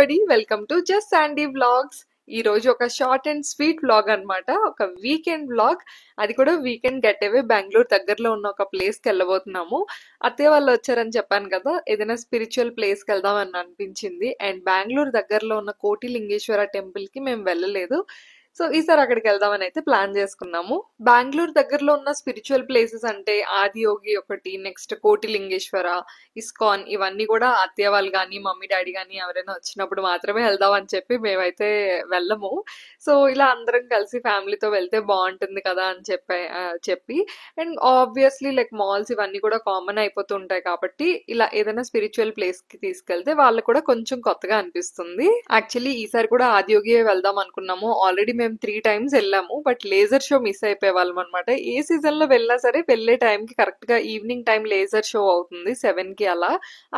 Everybody, welcome to just Sandy vlogs. ఈ రోజు ఒక షార్ట్ అండ్ స్వీట్ వ్లాగ్ అన్నమాట. ఒక వీకెండ్ వ్లాగ్. అది కూడా వీకెండ్ గెట్ అవే. బెంగళూరు దగ్గరలో ఉన్న ఒక ప్లేస్ కి వెళ్ళబోతున్నాము. అత్తయ్య వాళ్ళు వచ్చారని చెప్పాను కదా, ఏదైనా స్పిరిచువల్ ప్లేస్ కి వెళ్దాం అని అనిపించింది. అండ్ బెంగళూరు దగ్గరలో ఉన్న కోటిలింగేశ్వర టెంపుల్ కి మేము వెళ్ళలేదు. సో ఈసారి అక్కడికి వెళ్దామని అయితే ప్లాన్ చేసుకున్నాము. బెంగళూరు దగ్గరలో ఉన్న స్పిరిచువల్ ప్లేసెస్ అంటే ఆదియోగి ఒకటి, నెక్స్ట్ కోటిలింగేశ్వర, ఇస్కాన్, ఇవన్నీ కూడా అత్తయ్య వాళ్ళు కానీ మమ్మీ డాడీ కానీ ఎవరైనా వచ్చినప్పుడు మాత్రమే వెళ్దాం అని చెప్పి మేమైతే వెళ్ళము. సో ఇలా అందరం కలిసి ఫ్యామిలీతో వెళ్తే బాగుంటుంది కదా అని చెప్పి అండ్ ఆబ్వియస్లీ లైక్ మాల్స్ ఇవన్నీ కూడా కామన్ అయిపోతుంటాయి కాబట్టి ఇలా ఏదైనా స్పిరిచువల్ ప్లేస్ కి తీసుకెళ్తే వాళ్ళకు కూడా కొంచెం కొత్తగా అనిపిస్తుంది. యాక్చువల్లీ ఈసారి కూడా ఆదియోగి వెళ్దాం అనుకున్నాము. ఆల్రెడీ మేము 3 times వెళ్ళాము. బట్ లేజర్ షో మిస్ అయిపోయే వాళ్ళం అనమాట. ఏ సీజన్ లో వెళ్ళినా సరే వెళ్ళే టైంకి కరెక్ట్ గా ఈవినింగ్ టైం లేజర్ షో అవుతుంది 7 కి అలా.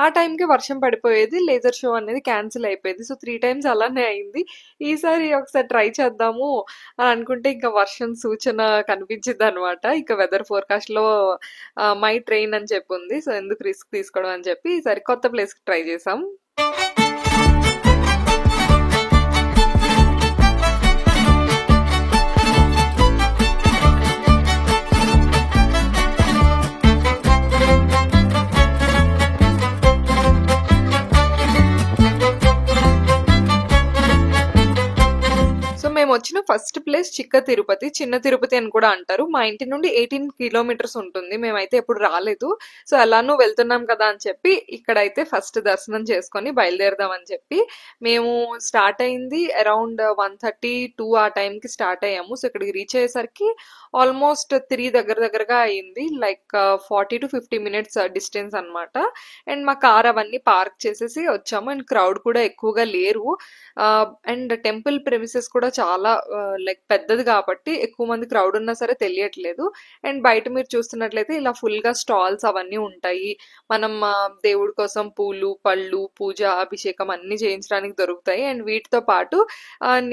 ఆ టైంకి వర్షం పడిపోయేది, లేజర్ షో అనేది క్యాన్సిల్ అయిపోయేది. సో 3 times అలానే అయింది. ఈసారి ఒకసారి ట్రై చేద్దాము అని అనుకుంటే ఇంకా వర్షం సూచన కనిపించింది అనమాట. ఇంకా వెదర్ ఫోర్కాస్ట్ లో మై ట్రైన్ అని చెప్పి ఉంది. సో ఎందుకు రిస్క్ తీసుకోవడం అని చెప్పి ఈసారి కొత్త ప్లేస్ కి ట్రై చేసాం. మేము వచ్చిన ఫస్ట్ ప్లేస్ చిక్క తిరుపతి, చిన్న తిరుపతి అని కూడా అంటారు. మా ఇంటి నుండి 18 kilometers ఉంటుంది. మేమైతే ఎప్పుడు రాలేదు. సో ఎలానూ వెళ్తున్నాం కదా అని చెప్పి ఇక్కడైతే ఫస్ట్ దర్శనం చేసుకొని బయలుదేరదాం అని చెప్పి మేము స్టార్ట్ అయింది అరౌండ్ 1:32 ఆ టైంకి స్టార్ట్ అయ్యాము. సో ఇక్కడికి రీచ్ అయ్యేసరికి ఆల్మోస్ట్ 3 దగ్గరగా అయింది. లైక్ 40 to 50 minutes డిస్టెన్స్ అనమాట. అండ్ మా కార్ అవన్నీ పార్క్ చేసేసి వచ్చాము. అండ్ క్రౌడ్ కూడా ఎక్కువగా లేరు. అండ్ టెంపుల్ ప్రెమిసెస్ కూడా చాలా లైక్ పెద్దది కాబట్టి ఎక్కువ మంది క్రౌడ్ ఉన్నా సరే తెలియట్లేదు. అండ్ బయట మీరు చూస్తున్నట్లయితే ఇలా ఫుల్ గా స్టాల్స్ అవన్నీ ఉంటాయి. మనం దేవుడి కోసం పూలు, పళ్ళు, పూజ, అభిషేకం అన్ని చేయించడానికి దొరుకుతాయి. అండ్ వీటితో పాటు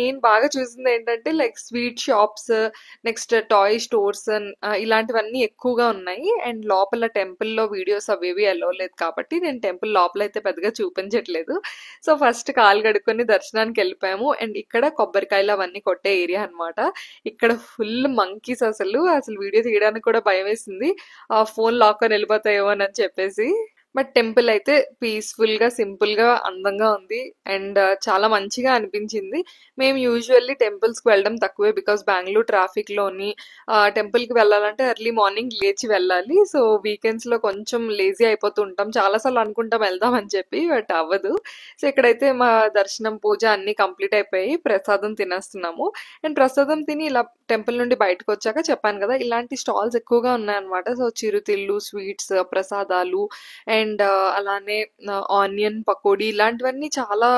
నేను బాగా చూసింది ఏంటంటే like sweet shops, next toy stores, ఇలాంటివన్నీ ఎక్కువగా ఉన్నాయి. అండ్ లోపల టెంపుల్ లో వీడియోస్ అవేవి వెళ్ళలేదు కాబట్టి నేను టెంపుల్ లోపల అయితే పెద్దగా చూపించట్లేదు. సో ఫస్ట్ కాలు కడుక్కొని దర్శనానికి వెళ్ళిపోయాము. అండ్ ఇక్కడ కొబ్బరికాయలు అవన్నీ కొట్టే ఏరియా అనమాట. ఇక్కడ ఫుల్ మంకీస్, అసలు వీడియో తీయడానికి కూడా భయం వేసింది, ఫోన్ లాక్కొని వెళ్ళిపోతాయేమో అని చెప్పేసి. బట్ టెంపుల్ అయితే పీస్ఫుల్ గా, సింపుల్ గా, అందంగా ఉంది. అండ్ చాలా మంచిగా అనిపించింది. మేము యూజువల్లీ టెంపుల్స్ కి వెళ్ళడం తక్కువే, బికాస్ బెంగళూరు ట్రాఫిక్ లోని టెంపుల్ కి వెళ్ళాలంటే ఎర్లీ మార్నింగ్ లేచి వెళ్ళాలి. సో వీకెండ్స్ లో కొంచెం లేజీ అయిపోతూ ఉంటాం. చాలాసార్లు అనుకుంటాం వెళ్దాం అని చెప్పి, బట్ అవ్వదు. సో ఇక్కడైతే మా దర్శనం, పూజ అన్ని కంప్లీట్ అయిపోయి ప్రసాదం తినేస్తున్నాము. అండ్ ప్రసాదం తిని ఇలా టెంపుల్ నుండి బయటకు వచ్చాక చెప్పాను కదా ఇలాంటి స్టాల్స్ ఎక్కువగా ఉన్నాయన్నమాట. సో చిరుతిళ్ళు, స్వీట్స్, ప్రసాదాలు అండ్ అలానే ఆనియన్ పకోడీ ఇలాంటివన్నీ చాలా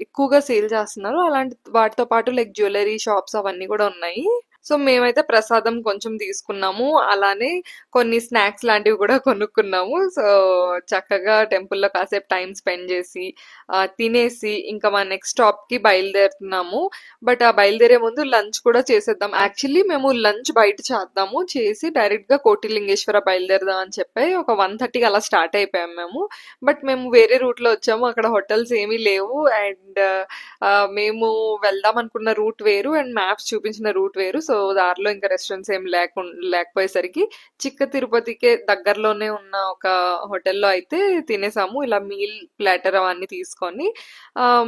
ఎక్కువగా సేల్ చేస్తున్నారు. అలాంటి వాటితో పాటు లైక్ జ్యువెలరీ షాప్స్ అవన్నీ కూడా ఉన్నాయి. సో మేమైతే ప్రసాదం కొంచెం తీసుకున్నాము. అలానే కొన్ని స్నాక్స్ లాంటివి కూడా కొనుక్కున్నాము. సో చక్కగా టెంపుల్లో కాసేపు టైం స్పెండ్ చేసి తినేసి ఇంకా మా నెక్స్ట్ స్టాప్ కి బయలుదేరుతున్నాము. బట్ ఆ బయలుదేరే ముందు లంచ్ కూడా చేసేద్దాం. యాక్చువల్లీ మేము లంచ్ బయట చేద్దాము, చేసి డైరెక్ట్ గా కోటిలింగేశ్వర బయలుదేరదాం అని చెప్పి ఒక 1:30 అలా స్టార్ట్ అయిపోయాము మేము. బట్ మేము వేరే రూట్ లో వచ్చాము, అక్కడ హోటల్స్ ఏమీ లేవు. అండ్ మేము వెళ్దాం అనుకున్న రూట్ వేరు అండ్ మ్యాప్స్ చూపించిన రూట్ వేరు. సో దారిలో ఇంకా రెస్టారెంట్స్ ఏం లేకపోయేసరికి చిక్క తిరుపతికే దగ్గరలోనే ఉన్న ఒక హోటల్లో అయితే తినేసాము. ఇలా మీల్ ప్లాటర్ అవన్నీ తీసుకొని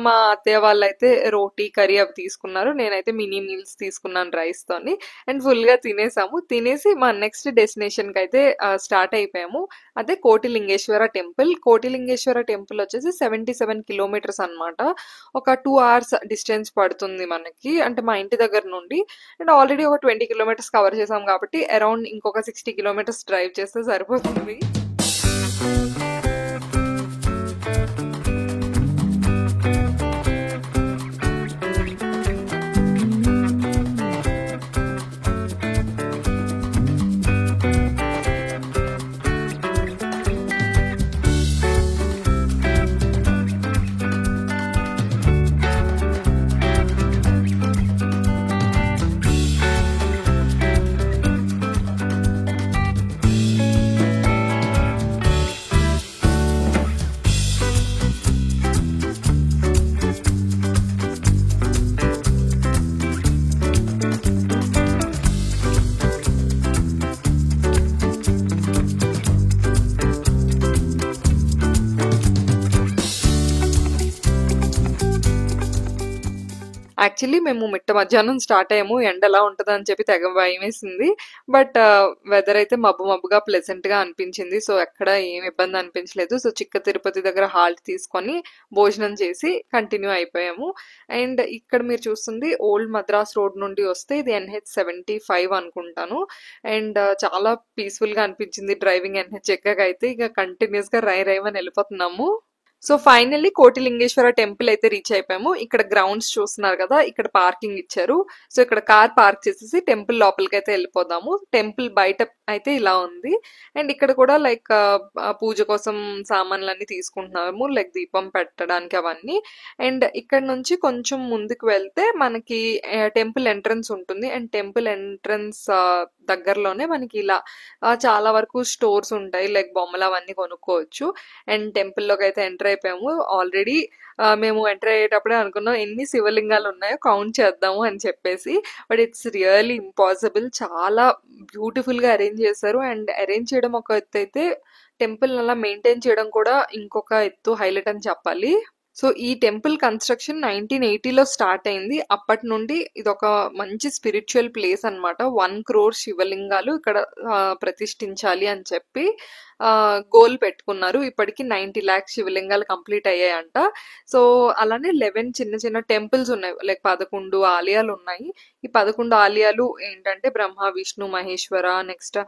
మా అత్తయ్య వాళ్ళు అయితే రోటీ, కర్రీ అవి తీసుకున్నారు. నేనైతే మినీ మీల్స్ తీసుకున్నాను రైస్ తోని. అండ్ ఫుల్ గా తినేసాము. తినేసి మా నెక్స్ట్ డెస్టినేషన్ కి అయితే స్టార్ట్ అయిపోయాము. అదే కోటిలింగేశ్వర టెంపుల్. కోటిలింగేశ్వర టెంపుల్ వచ్చేసి 77 kilometers అనమాట. ఒక 2 hours డిస్టెన్స్ పడుతుంది మనకి, అంటే మా ఇంటి దగ్గర నుండి. అండ్ ఆల్రెడీ ఒక 20 kilometers కవర్ చేసాం కాబట్టి అరౌండ్ ఇంకొక 60 kilometers డ్రైవ్ చేస్తే సరిపోతుంది. యాక్చువల్లీ మేము మిట్ట మధ్యాహ్నం స్టార్ట్ అయ్యాము. ఎండ ఎలా ఉంటదని చెప్పి తెగ భయమేసింది. బట్ వెదర్ అయితే మబ్బు మబ్బుగా ప్లెజెంట్‌గా అనిపించింది. సో, ఎక్కడ ఏం ఇబ్బంది అనిపించలేదు. సో, చిక్క తిరుపతి దగ్గర హాల్ట్ తీసుకొని భోజనం చేసి కంటిన్యూ అయిపోయాము. అండ్ ఇక్కడ మీరు చూస్తుంది ఓల్డ్ మద్రాస్ రోడ్ నుండి వస్తే ఇది NH75 అనుకుంటాను. అండ్ చాలా పీస్‌ఫుల్‌గా అనిపించింది డ్రైవింగ్ NH ఎక్కాకైతే. ఇక కంటిన్యూయస్‌గా రైమని వెళ్ళిపోతున్నాము. సో ఫైనల్లీ కోటిలింగేశ్వర టెంపుల్ అయితే రీచ్ అయిపోయాము. ఇక్కడ గ్రౌండ్స్ చూస్తున్నారు కదా, ఇక్కడ పార్కింగ్ ఇచ్చారు. సో ఇక్కడ కార్ పార్క్ చేసేసి టెంపుల్ లోపలికి అయితే వెళ్ళిపోదాము. టెంపుల్ బయట అయితే ఇలా ఉంది. అండ్ ఇక్కడ కూడా లైక్ పూజ కోసం సామాన్లన్నీ తీసుకుంటున్నాము, లైక్ దీపం పెట్టడానికి అవన్నీ. అండ్ ఇక్కడ నుంచి కొంచెం ముందుకు వెళ్తే మనకి టెంపుల్ ఎంట్రన్స్ ఉంటుంది. అండ్ టెంపుల్ ఎంట్రన్స్ దగ్గరలోనే మనకి ఇలా చాలా వరకు స్టోర్స్ ఉంటాయి, లైక్ బొమ్మలు అవన్నీ కొనుక్కోవచ్చు. అండ్ టెంపుల్లోకి అయితే ఎంటర్ అయిపోయాము. ఆల్రెడీ మేము ఎంటర్ అయ్యేటప్పుడే అనుకున్నాం ఎన్ని శివలింగాలు ఉన్నాయో కౌంట్ చేద్దాము అని చెప్పేసి. But it's really impossible. చాలా బ్యూటిఫుల్ గా అరేంజ్ చేశారు. అండ్ అరేంజ్ చేయడం ఒక ఎత్తు అయితే, టెంపుల్ అలా మెయింటైన్ చేయడం కూడా ఇంకొక ఎత్తు, హైలైట్ అని చెప్పాలి. సో ఈ టెంపుల్ కన్స్ట్రక్షన్ 1980లో స్టార్ట్ అయింది. అప్పటి నుండి ఇది ఒక మంచి స్పిరిచువల్ ప్లేస్ అన్నమాట. 1 crore శివలింగాలు ఇక్కడ ప్రతిష్ఠించాలి అని చెప్పి గోల్ పెట్టుకున్నారు. ఇప్పటికి 90 lakhs శివలింగాలు కంప్లీట్ అయ్యాయంట. సో అలానే 11 చిన్న చిన్న టెంపుల్స్ ఉన్నాయి, లైక్ 11 ఆలయాలు ఉన్నాయి. ఈ 11 ఆలయాలు ఏంటంటే బ్రహ్మ, విష్ణు, మహేశ్వర, నెక్స్ట్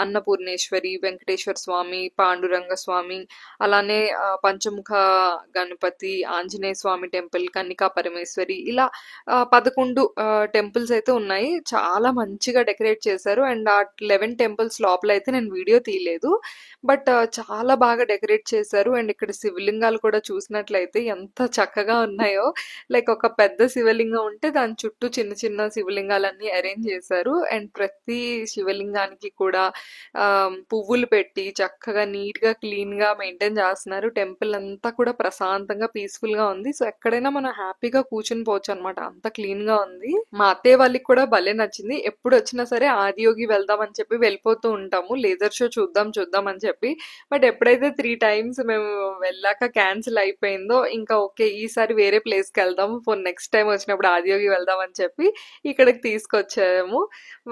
అన్నపూర్ణేశ్వరి, వెంకటేశ్వర స్వామి, పాండురంగ స్వామి, అలానే పంచముఖ గణపతి, ఆంజనేయ స్వామి టెంపుల్, కన్నికా పరమేశ్వరి, ఇలా 11 టెంపుల్స్ అయితే ఉన్నాయి. చాలా మంచిగా డెకరేట్ చేశారు. అండ్ ఆ 11 టెంపుల్స్ లోపల అయితే నేను వీడియో తీయలేదు, బట్ చాలా బాగా డెకరేట్ చేశారు. అండ్ ఇక్కడ శివలింగాలు కూడా చూసినట్లయితే ఎంత చక్కగా ఉన్నాయో, లైక్ ఒక పెద్ద శివలింగం ఉంటే దాని చుట్టూ చిన్న చిన్న శివలింగాలన్నీ అరేంజ్ చేశారు. అండ్ ప్రతి శివలింగానికి కూడా పువ్వులు పెట్టి చక్కగా నీట్ గా క్లీన్ గా మెయింటైన్ చేస్తున్నారు. టెంపుల్ అంతా కూడా ప్రశాంతంగా పీస్ఫుల్ గా ఉంది. సో ఎక్కడైనా మనం హ్యాపీగా కూర్చుని పోవచ్చు అనమాట, అంత క్లీన్ గా ఉంది. మా అత్తయ్య వాళ్ళకి కూడా భలే నచ్చింది. ఎప్పుడు వచ్చినా సరే ఆదియోగి వెళ్దాం అని చెప్పి వెళ్ళిపోతూ ఉంటాము, లేజర్ షో చూద్దాం అని చెప్పి. బట్ ఎప్పుడైతే 3 times మేము వెళ్ళాక క్యాన్సిల్ అయిపోయిందో, ఇంకా ఓకే ఈసారి వేరే ప్లేస్ కి వెళ్దాం, ఫోర్ నెక్స్ట్ టైం వచ్చినప్పుడు ఆదియోగి వెళ్దాం అని చెప్పి ఇక్కడికి తీసుకొచ్చాము.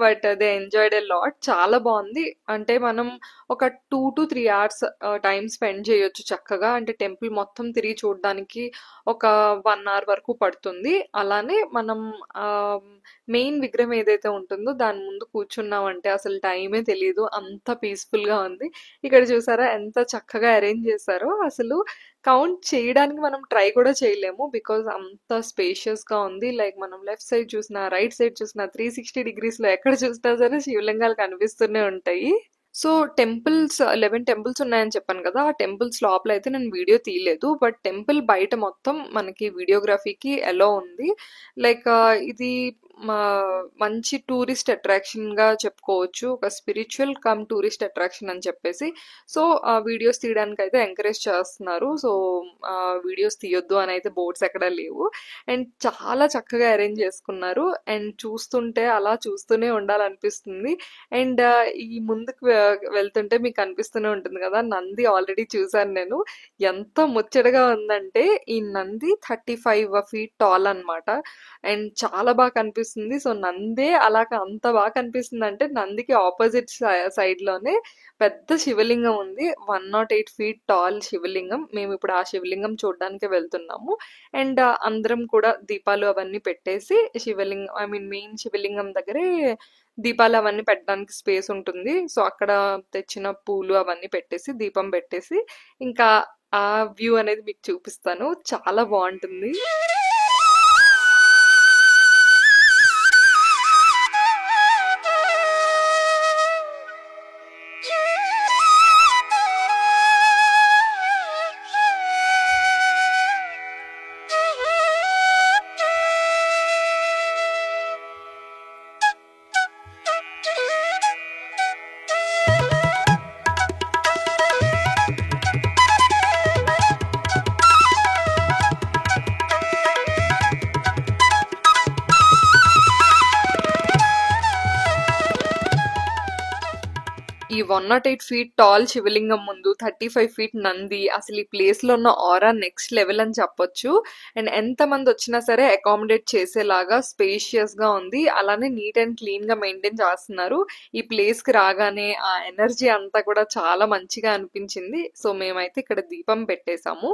But they enjoyed a lot. చాలా బాగుంది. అంటే మనం ఒక 2 to 3 hours టైం స్పెండ్ చేయొచ్చు చక్కగా. అంటే టెంపుల్ మొత్తం తిరిగి చూడడానికి ఒక 1 hour వరకు పడుతుంది. అలానే మనం మెయిన్ విగ్రహం ఏదైతే ఉంటుందో దాని ముందు కూర్చున్నామంటే అసలు టైమే తెలియదు, అంత పీస్ఫుల్ గా ఉంది. ఇక్కడ చూసారా ఎంత చక్కగా అరేంజ్ చేశారో. అసలు కౌంట్ చేయడానికి మనం ట్రై కూడా చేయలేము, బికాజ్ అంత స్పేషియస్ గా ఉంది. లైక్ మనం లెఫ్ట్ సైడ్ చూసినా, రైట్ సైడ్ చూసినా, 360 degrees లో ఎక్కడ చూసినా సరే శివలింగాలు కనిపిస్తూనే ఉంటాయి. సో టెంపుల్స్ 11 టెంపుల్స్ ఉన్నాయని చెప్పాను కదా, ఆ టెంపుల్స్ లోపల అయితే నేను వీడియో తీయలేదు. బట్ టెంపుల్ బయట మొత్తం మనకి వీడియోగ్రఫీకి ఎలో ఉంది. లైక్ ఇది మంచి టూరిస్ట్ అట్రాక్షన్ గా చెప్పుకోవచ్చు, ఒక స్పిరిచువల్ కమ్ టూరిస్ట్ అట్రాక్షన్ అని చెప్పేసి. సో వీడియోస్ తీయడానికి అయితే ఎంకరేజ్ చేస్తున్నారు. సో వీడియోస్ తీయొద్దు అని అయితే బోర్డ్స్ ఎక్కడ లేవు. అండ్ చాలా చక్కగా అరేంజ్ చేసుకున్నారు. అండ్ చూస్తుంటే అలా చూస్తూనే ఉండాలనిపిస్తుంది. అండ్ ఈ ముందుకు వెళ్తుంటే మీకు అనిపిస్తూనే ఉంటుంది కదా, నంది ఆల్రెడీ చూసాను నేను. ఎంత ముచ్చటగా ఉందంటే ఈ నంది 35 feet టాల్ అన్నమాట. అండ్ చాలా బాగా కనిపిస్తుంది. సో నందే అలా అంత బాగా కనిపిస్తుంది అంటే, నందికి ఆపోజిట్ సైడ్ లోనే పెద్ద శివలింగం ఉంది, 108 feet టాల్ శివలింగం. మేము ఇప్పుడు ఆ శివలింగం చూడడానికి వెళ్తున్నాము. అండ్ అందరం కూడా దీపాలు అవన్నీ పెట్టేసి శివలింగం మెయిన్ శివలింగం దగ్గరే దీపాలు అవన్నీ పెట్టడానికి స్పేస్ ఉంటుంది. సో అక్కడ తెచ్చిన పూలు అవన్నీ పెట్టేసి దీపం పెట్టేసి ఇంకా ఆ వ్యూ అనేది మీకు చూపిస్తాను. చాలా బాగుంటుంది. 108 ఫీట్ టాల్ శివలింగం ముందు 35 ఫీట్ నంది, అసలు ఈ ప్లేస్ లో ఉన్న ఆరా నెక్స్ట్ లెవెల్ అని చెప్పొచ్చు. అండ్ ఎంత మంది వచ్చినా సరే అకామిడేట్ చేసేలాగా స్పేషియస్ గా ఉంది. అలానే నీట్ అండ్ క్లీన్ గా మెయింటైన్ చేస్తున్నారు. ఈ ప్లేస్ కి రాగానే ఆ ఎనర్జీ అంతా కూడా చాలా మంచిగా అనిపించింది. సో మేమైతే ఇక్కడ దీపం పెట్టేశాము.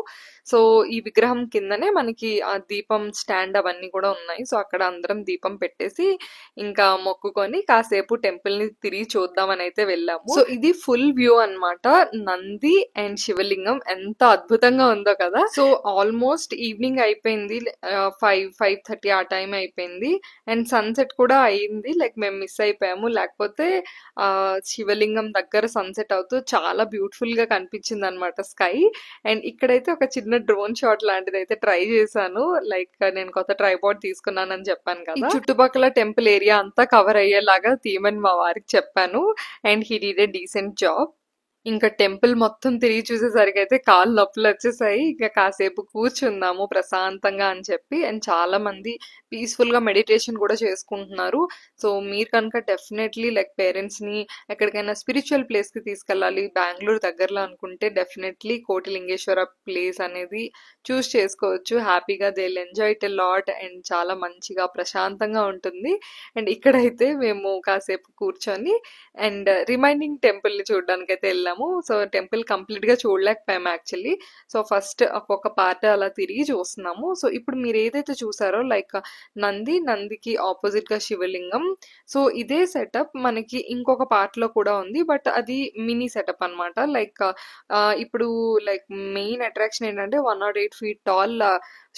సో ఈ విగ్రహం కిందనే మనకి ఆ దీపం స్టాండ్ అవన్నీ కూడా ఉన్నాయి. సో అక్కడ అందరం దీపం పెట్టేసి ఇంకా మొక్కుకొని కాసేపు టెంపుల్ ని తిరిగి చూద్దామని అయితే వెళ్ళాము. సో ఇది ఫుల్ వ్యూ అన్నమాట. నంది అండ్ శివలింగం ఎంత అద్భుతంగా ఉందో కదా. సో ఆల్మోస్ట్ ఈవినింగ్ అయిపోయింది, 5:30 ఆ టైం అయిపోయింది. అండ్ సన్సెట్ కూడా అయింది. లైక్ మేము మిస్ అయిపోయాము, లేకపోతే ఆ శివలింగం దగ్గర సన్సెట్ అవుతూ చాలా బ్యూటిఫుల్ గా కనిపించింది అనమాట స్కై. అండ్ ఇక్కడైతే ఒక చిన్న డ్రోన్ షాట్ లాంటిది అయితే ట్రై చేశాను. లైక్ నేను కొత్త ట్రైపాడ్ తీసుకున్నానని చెప్పాను కదా. ఈ చుట్టుపక్కల టెంపుల్ ఏరియా అంతా కవర్ అయ్యేలాగా తీయమని మా వారికి చెప్పాను. And he did a decent job. ఇంకా టెంపుల్ మొత్తం తిరిగి చూసేసరికి అయితే కాళ్ళు నొప్పులు వచ్చేసాయి. ఇంకా కాసేపు కూర్చుందాము ప్రశాంతంగా అని చెప్పి. అండ్ చాలా మంది పీస్ఫుల్ గా మెడిటేషన్ కూడా చేసుకుంటున్నారు. సో మీరు కనుక డెఫినెట్లీ లైక్ పేరెంట్స్ ని ఎక్కడికైనా స్పిరిచువల్ ప్లేస్ కి తీసుకెళ్ళాలి బెంగళూరు దగ్గరలో అనుకుంటే డెఫినెట్లీ కోటిలింగేశ్వర ప్లేస్ అనేది చూస్ చేసుకోవచ్చు. హ్యాపీగా they will enjoy it a lot. And చాలా మంచిగా ప్రశాంతంగా ఉంటుంది. అండ్ ఇక్కడైతే మేము కాసేపు కూర్చొని అండ్ రిమైనింగ్ టెంపుల్ ని చూడడానికి అయితే వెళ్ళాము. సో టెంపుల్ కంప్లీట్ గా చూడలేకపోయాము యాక్చువల్లీ. సో ఫస్ట్ ఒక్కొక్క పార్ట్ అలా తిరిగి చూస్తున్నాము. సో ఇప్పుడు మీరు ఏదైతే చూసారో లైక్ నందికి ఆపోజిట్ గా శివలింగం. సో ఇదే సెటప్ మనకి ఇంకొక పార్ట్ లో కూడా ఉంది, బట్ అది మినీ సెటప్ అన్నమాట. లైక్ ఇప్పుడు లైక్ మెయిన్ అట్రాక్షన్ ఏంటంటే 108 ఫీట్ టాల్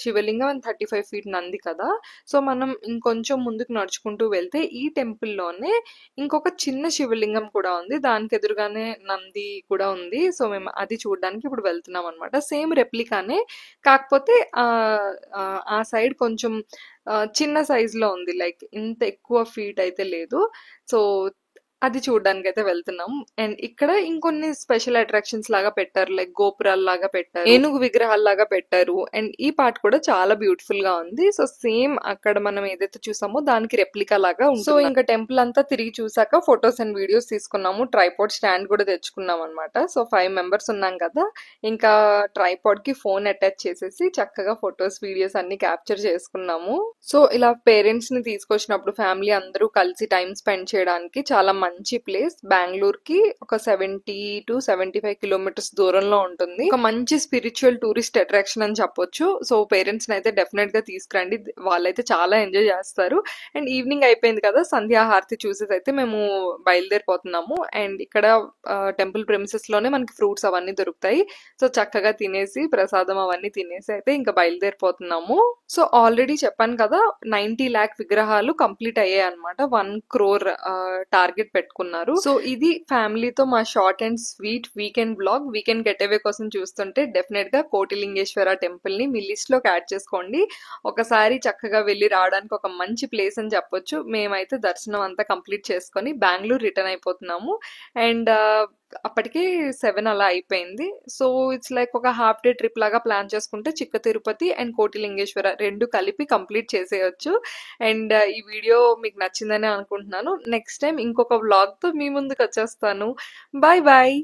శివలింగం అండ్ 35 ఫీట్ నంది కదా. సో మనం ఇంకొంచెం ముందుకు నడుచుకుంటూ వెళ్తే ఈ టెంపుల్ లోనే ఇంకొక చిన్న శివలింగం కూడా ఉంది. దానికి ఎదురుగానే నంది కూడా ఉంది. సో మేము అది చూడడానికి ఇప్పుడు వెళ్తున్నాం అనమాట. సేమ్ రెప్లికానే, కాకపోతే ఆ సైడ్ కొంచెం చిన్న సైజ్ లో ఉంది. లైక్ ఇంత ఎక్కువ ఫీట్ అయితే లేదు. సో అది చూడడానికి అయితే వెళ్తున్నాం. అండ్ ఇక్కడ ఇంకొన్ని స్పెషల్ అట్రాక్షన్స్ లాగా పెట్టారు. లైక్ గోపురాల లాగా పెట్టారు, ఏనుగు విగ్రహాల లాగా పెట్టారు. అండ్ ఈ పార్ట్ కూడా చాలా బ్యూటిఫుల్ గా ఉంది. సో సేమ్ అక్కడ మనం ఏదైతే చూసామో దానికి రెప్లికా లాగా ఉంది. సో ఇంకా టెంపుల్ అంతా తిరిగి చూసాక ఫొటోస్ అండ్ వీడియోస్ తీసుకున్నాము. ట్రైపాడ్ స్టాండ్ కూడా తెచ్చుకున్నాం అనమాట. సో 5 మెంబర్స్ ఉన్నాం కదా, ఇంకా ట్రైపాడ్ కి ఫోన్ అటాచ్ చేసేసి చక్కగా ఫొటోస్ వీడియోస్ అన్ని క్యాప్చర్ చేసుకున్నాము. సో ఇలా పేరెంట్స్ ని తీసుకొచ్చినప్పుడు ఫ్యామిలీ అందరూ కలిసి టైం స్పెండ్ చేయడానికి చాలా మంచి ప్లేస్. బెంగళూరు కి ఒక 70 to 75 కిలోమీటర్స్ దూరంలో ఉంటుంది. ఒక మంచి స్పిరిచువల్ టూరిస్ట్ అట్రాక్షన్ అని చెప్పొచ్చు. సో పేరెంట్స్ ని అయితే డెఫినెట్ గా తీసుకురండి, వాళ్ళైతే చాలా ఎంజాయ్ చేస్తారు. అండ్ ఈవినింగ్ అయిపోయింది కదా, సంధ్యాహారతి చూసేసి అయితే మేము బయలుదేరిపోతున్నాము. అండ్ ఇక్కడ టెంపుల్ ప్రెమిసెస్ లోనే మనకి ఫ్రూట్స్ అవన్నీ దొరుకుతాయి. సో చక్కగా తినేసి ప్రసాదం అవన్నీ తినేసి అయితే ఇంకా బయలుదేరిపోతున్నాము. సో ఆల్రెడీ చెప్పాను కదా 90 lakh విగ్రహాలు కంప్లీట్ అయ్యాయి అనమాట. 1 crore టార్గెట్ పెట్టుకున్నారు. సో ఇది ఫ్యామిలీతో మా short and sweet weekend blog. Weekend getaway కోసం చూస్తుంటే డెఫినెట్ గా కోటిలింగేశ్వర టెంపుల్ ని మీ లిస్ట్ లోకి యాడ్ చేసుకోండి. ఒకసారి చక్కగా వెళ్ళి రావడానికి ఒక మంచి ప్లేస్ అని చెప్పొచ్చు. మేమైతే దర్శనం అంతా కంప్లీట్ చేసుకొని బెంగళూరు రిటర్న్ అయిపోతున్నాము. అండ్ అప్పటికే 7 అలా అయిపోయింది. సో ఇట్స్ లైక్ ఒక హాఫ్ డే ట్రిప్ లాగా ప్లాన్ చేసుకుంటే చిక్క తిరుపతి అండ్ కోటిలింగేశ్వర రెండు కలిపి కంప్లీట్ చేసేయచ్చు. అండ్ ఈ వీడియో మీకు నచ్చిందని అనుకుంటున్నాను. నెక్స్ట్ టైం ఇంకొక వ్లాగ్ తో మీ ముందుకు వచ్చేస్తాను. Bye bye.